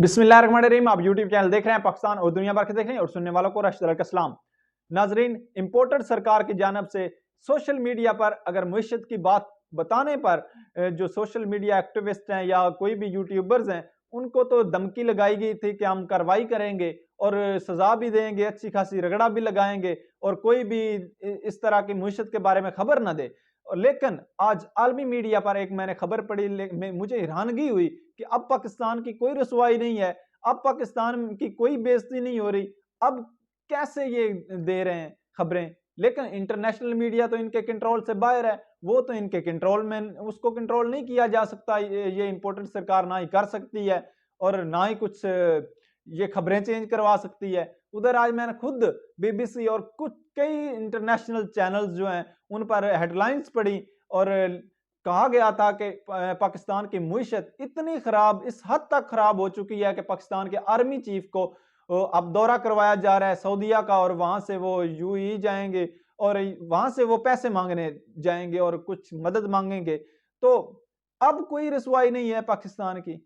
बिस्मिल्लाहिर्रहमानिर्रहीम। आप YouTube channel देख रहे हैं, पाकिस्तान और दुनिया भर के देख रहे हैं और सुनने वालों को रश्क सलाम। नाजरीन, इम्पोर्टेड सरकार की जानब से सोशल मीडिया पर अगर मुइशत की बात बताने पर जो सोशल मीडिया एक्टिविस्ट हैं या कोई भी यूट्यूबर्स हैं, उनको तो धमकी लगाई गई थी कि हम कार्रवाई करेंगे और सजा भी देंगे, अच्छी खासी रगड़ा भी लगाएंगे और कोई भी इस तरह की मुइशत के बारे में खबर ना दे। लेकिन आज आलमी मीडिया पर एक मैंने खबर पढ़ी, मुझे हैरानगी हुई कि अब पाकिस्तान की कोई रसवाई नहीं है, अब पाकिस्तान की कोई बेइज्जती नहीं हो रही। अब कैसे ये दे रहे हैं खबरें? लेकिन इंटरनेशनल मीडिया तो इनके कंट्रोल से बाहर है, वो तो इनके कंट्रोल में, उसको कंट्रोल नहीं किया जा सकता। ये इम्पोर्टेंट सरकार ना ही कर सकती है और ना ही कुछ ये खबरें चेंज करवा सकती है। उधर आज मैंने खुद बीबीसी और कुछ कई इंटरनेशनल चैनल्स जो हैं उन पर हेडलाइंस पढ़ी और कहा गया था कि पाकिस्तान की मुईशत इतनी खराब, इस हद तक खराब हो चुकी है कि पाकिस्तान के आर्मी चीफ को अब दौरा करवाया जा रहा है सऊदीया का, और वहां से वो यूएई जाएंगे और वहां से वो पैसे मांगने जाएंगे और कुछ मदद मांगेंगे। तो अब कोई रसवाई नहीं है पाकिस्तान की।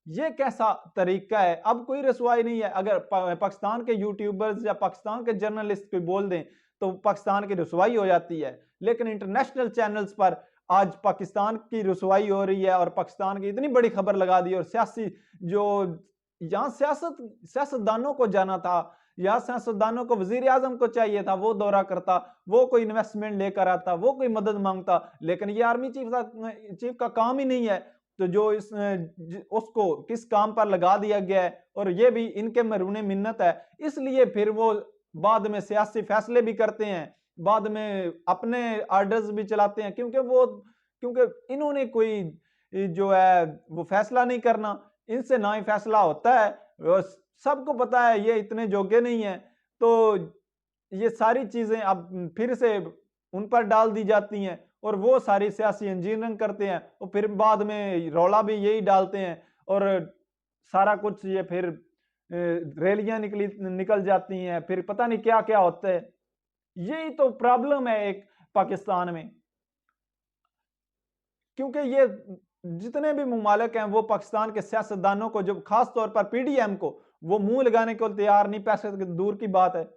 ये कैसा तरीका है? अब कोई रसवाई नहीं है। अगर पाकिस्तान के यूट्यूबर्स या पाकिस्तान के जर्नलिस्ट कोई बोल दें तो पाकिस्तान की रसवाई हो जाती है, लेकिन इंटरनेशनल चैनल्स पर आज पाकिस्तान की रसवाई हो रही है और पाकिस्तान की इतनी बड़ी खबर लगा दी। और सियासी जो यहाँ सियासतदानों को जाना था या सियासतदानों को वजीर आजम को चाहिए था वो दौरा करता, वो कोई इन्वेस्टमेंट लेकर आता, वो कोई मदद मांगता, लेकिन ये आर्मी चीफ का काम ही नहीं है। तो जो उसको किस काम पर लगा दिया गया है और ये भी इनके मरूने मिन्नत है, इसलिए फिर वो बाद में सियासी फैसले भी करते हैं, बाद में अपने आर्डर्स भी चलाते हैं, क्योंकि इन्होंने कोई जो है वो फैसला नहीं करना, इनसे ना ही फैसला होता है। सबको पता है ये इतने योग्य नहीं है, तो ये सारी चीजें अब फिर से उन पर डाल दी जाती हैं और वो सारी सियासी इंजीनियरिंग करते हैं और फिर बाद में रौला भी यही डालते हैं और सारा कुछ ये फिर रैलियां निकल जाती हैं, फिर पता नहीं क्या क्या होता है। यही तो प्रॉब्लम है एक पाकिस्तान में, क्योंकि ये जितने भी मुमालिक हैं वो पाकिस्तान के सियासतदानों को, जो खास तौर पर पीडीएम को, वो मुंह लगाने को तैयार नहीं। पैसे दूर की बात है,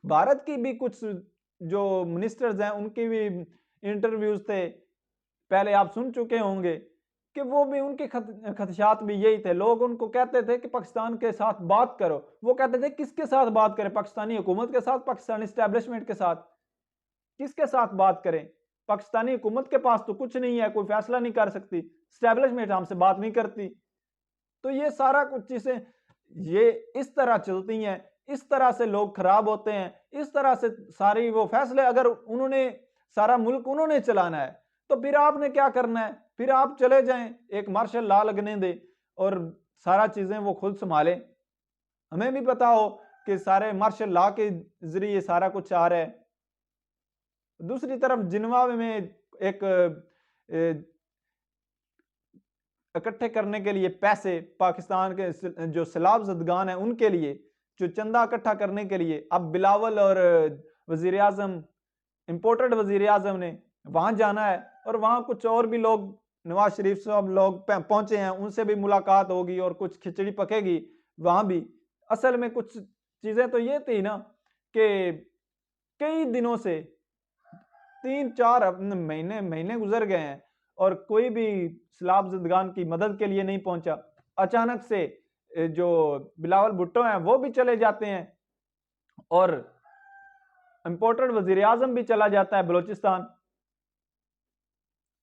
भारत की भी कुछ जो मिनिस्टर्स हैं उनके भी इंटरव्यूज थे, पहले आप सुन चुके होंगे कि वो भी उनके खदशात भी यही थे। लोग उनको कहते थे कि पाकिस्तान के साथ बात करो, वो कहते थे किसके साथ बात करें? पाकिस्तानी हुकूमत के साथ, पाकिस्तानी एस्टेब्लिशमेंट के साथ? किसके साथ बात करें? पाकिस्तानी हुकूमत के पास तो कुछ नहीं है, कोई फैसला नहीं कर सकती, एस्टेब्लिशमेंट हमसे बात नहीं करती। तो ये सारा कुछ चीजें ये इस तरह चलती हैं, इस तरह से लोग खराब होते हैं, इस तरह से सारी वो फैसले, अगर उन्होंने सारा मुल्क उन्होंने चलाना है तो फिर आपने क्या करना है? फिर आप चले जाएं, एक मार्शल लॉ लगने दें और सारा चीजें वो खुद संभालें। हमें भी पता हो कि सारे मार्शल लॉ के जरिए सारा कुछ आ रहा है। दूसरी तरफ जिन्वा में एक इकट्ठे करने के लिए पैसे, पाकिस्तान के जो सैलाब ज़दगान हैं उनके लिए जो चंदा इकट्ठा करने के लिए अब बिलावल और वजीर आजम, इंपोर्टेड वजीर आजम ने वहां जाना है और वहां कुछ और भी लोग, नवाज शरीफ साहब लोग पहुंचे हैं, उनसे भी मुलाकात होगी और कुछ खिचड़ी पकेगी वहां भी। असल में कुछ चीजें तो ये थी ना कि कई दिनों से 3-4 महीने महीने गुजर गए हैं और कोई भी सैलाब ज़दगान की मदद के लिए नहीं पहुंचा। अचानक से जो बिलावल भुट्टो हैं वो भी चले जाते हैं और इंपोर्टेड वजीर आजम भी चला जाता है बलूचिस्तान,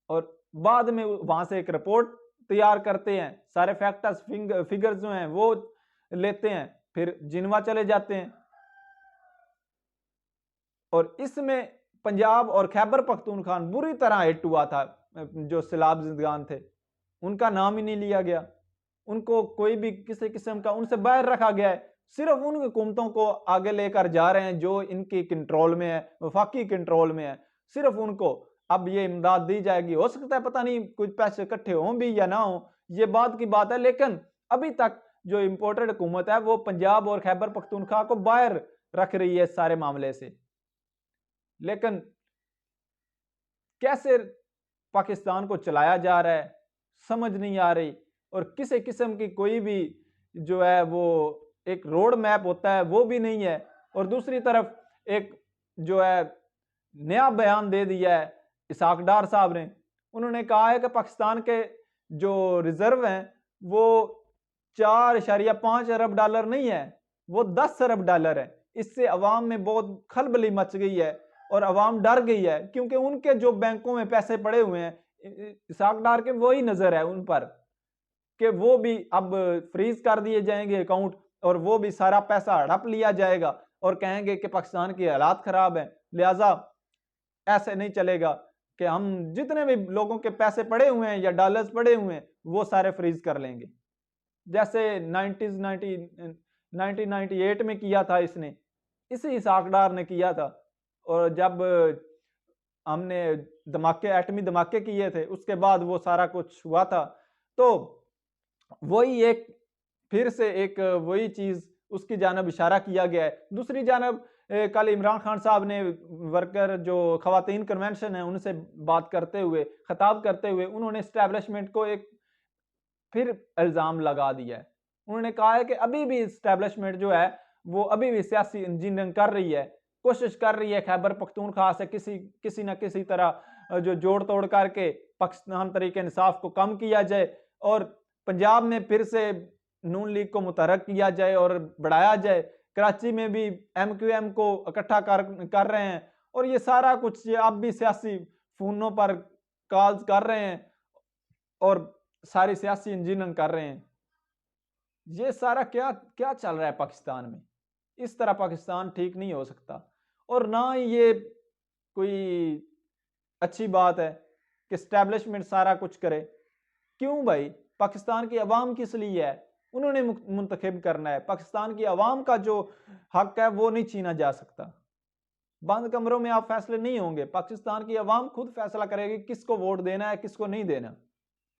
और बाद में वहां से एक रिपोर्ट तैयार करते हैं, सारे फैक्टर्स फिगर्स जो हैं वो लेते हैं, फिर जिनवा चले जाते हैं। और इसमें पंजाब और खैबर पख्तूनख्वा बुरी तरह हिट हुआ था। जो सैलाब ज़दगान थे उनका नाम ही नहीं लिया गया, उनको कोई भी किसी किस्म का, उनसे बाहर रखा गया है। सिर्फ उन हुकूमतों को आगे लेकर जा रहे हैं जो इनकी कंट्रोल में है, वफाकी कंट्रोल में है, सिर्फ उनको अब ये इमदाद दी जाएगी। हो सकता है पता नहीं कुछ पैसे इकट्ठे हों भी या ना हो, ये बात की बात है, लेकिन अभी तक जो इम्पोर्टेड हुकूमत है वो पंजाब और खैबर पख्तूनख्वा को बाहर रख रही है इस सारे मामले से। लेकिन कैसे पाकिस्तान को चलाया जा रहा है समझ नहीं आ रही। और किसी किस्म की कोई भी जो है वो एक रोड मैप होता है वो भी नहीं है। और दूसरी तरफ एक जो है नया बयान दे दिया है इसहाक डार साहब ने। उन्होंने कहा है कि पाकिस्तान के जो रिजर्व हैं वो 4.5 अरब डॉलर नहीं है, वो 10 अरब डॉलर है। इससे अवाम में बहुत खलबली मच गई है और अवाम डर गई है, क्योंकि उनके जो बैंकों में पैसे पड़े हुए हैं, इसहाक डार के वही नजर है उन पर कि वो भी अब फ्रीज कर दिए जाएंगे अकाउंट, और वो भी सारा पैसा हड़प लिया जाएगा और कहेंगे कि पाकिस्तान के हालात खराब हैं। लिहाजा ऐसे नहीं चलेगा कि हम जितने भी लोगों के पैसे पड़े हुए हैं या डॉलर्स पड़े हुए हैं वो सारे फ्रीज कर लेंगे, जैसे 1998 में किया था इसने, इसी इसहाक डार ने किया था। और जब हमने धमाके, एटमी धमाके किए थे, उसके बाद वो सारा कुछ हुआ था। तो वही एक फिर से एक वही चीज उसकी जानब इशारा किया गया है। दूसरी जानब कल इमरान खान साहब ने वर्कर जो खवातीन कन्वेंशन है उनसे बात करते हुए, खिताब करते हुए, उन्होंने एस्टैब्लिशमेंट को एक फिर इल्जाम लगा दिया है। उन्होंने कहा है कि अभी भी एस्टैब्लिशमेंट जो है वो अभी भी सियासी इंजीनियरिंग कर रही है, कोशिश कर रही है खैबर पख्तूनख्वा से किसी न किसी तरह जो जोड़ तोड़ करके पाकिस्तान तरीके इंसाफ को कम किया जाए और पंजाब में फिर से नून लीग को मुतहरक किया जाए और बढ़ाया जाए। कराची में भी MQM को इकट्ठा कर रहे हैं और ये सारा कुछ ये अब भी सियासी फोनों पर कॉल्स कर रहे हैं और सारी सियासी इंजीनियरिंग कर रहे हैं। ये सारा क्या क्या चल रहा है पाकिस्तान में? इस तरह पाकिस्तान ठीक नहीं हो सकता और ना ही ये कोई अच्छी बात है कि एस्टैब्लिशमेंट सारा कुछ करे। क्यों भाई? पाकिस्तान की अवाम किस लिए है? उन्होंने मुंतखब करना है। पाकिस्तान की अवाम का जो हक है वो नहीं छीना जा सकता। बंद कमरों में आप फैसले नहीं होंगे। पाकिस्तान की अवाम खुद फैसला करेगी किसको वोट देना है, किसको नहीं देना।